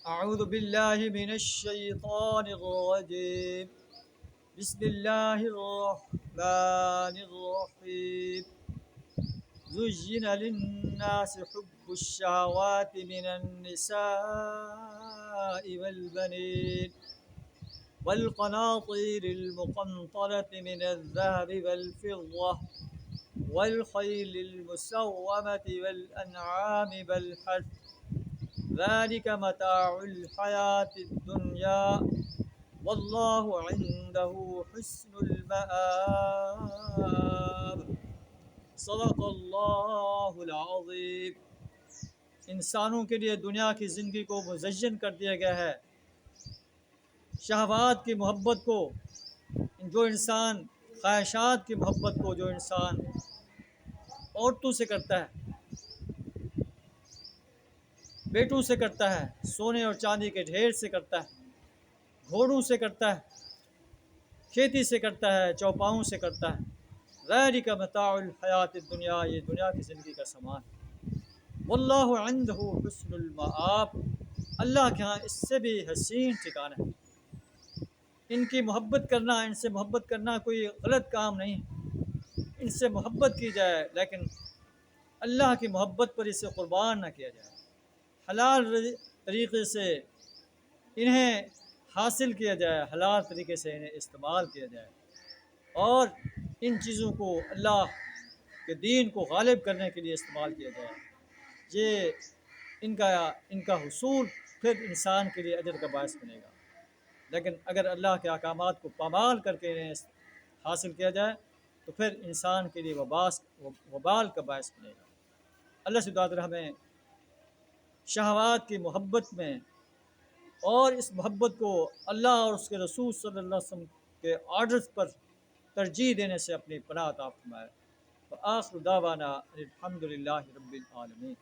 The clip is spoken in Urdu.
أعوذ بالله من الشيطان الرجيم. بسم الله الرحمن الرحيم. زين للناس حب الشهوات من النساء والبنين والقناطير المقنطرة من الذهب والفضة والخيل المسومة والأنعام والحرث ذلك متاع الحياة الدنيا واللہ عنده حسن المآب. صدق اللہ العظیم. انسانوں کے لیے دنیا کی زندگی کو مزین کر دیا گیا ہے. شہوات کی محبت کو، جو انسان خواہشات کی محبت کو جو انسان عورتوں سے کرتا ہے، بیٹوں سے کرتا ہے، سونے اور چاندی کے ڈھیر سے کرتا ہے، گھوڑوں سے کرتا ہے، کھیتی سے کرتا ہے، چوپاؤں سے کرتا ہے. ذالک متاع الحیات الدنیا، یہ دنیا کی زندگی کا سامان. واللہ عنده حسن المآب، اللہ کے ہاں اس سے بھی حسین ٹھکانہ ہے. ان کی محبت کرنا، ان سے محبت کرنا کوئی غلط کام نہیں ہے. ان سے محبت کی جائے، لیکن اللہ کی محبت پر اسے قربان نہ کیا جائے. حلال طریقے سے انہیں حاصل کیا جائے، حلال طریقے سے انہیں استعمال کیا جائے، اور ان چیزوں کو اللہ کے دین کو غالب کرنے کے لیے استعمال کیا جائے. یہ ان کا حصول پھر انسان کے لیے اجر کا باعث بنے گا. لیکن اگر اللہ کے احکامات کو پامال کر کے انہیں حاصل کیا جائے تو پھر انسان کے لیے وبال کا باعث بنے گا. اللہ سے دعا کریں ہمیں شہوات کی محبت میں اور اس محبت کو اللہ اور اس کے رسول صلی اللہ علیہ وسلم کے آرڈرز پر ترجیح دینے سے اپنی پناہ عطا فرمائے. وآخر دعوانا الحمد للہ رب العالمین.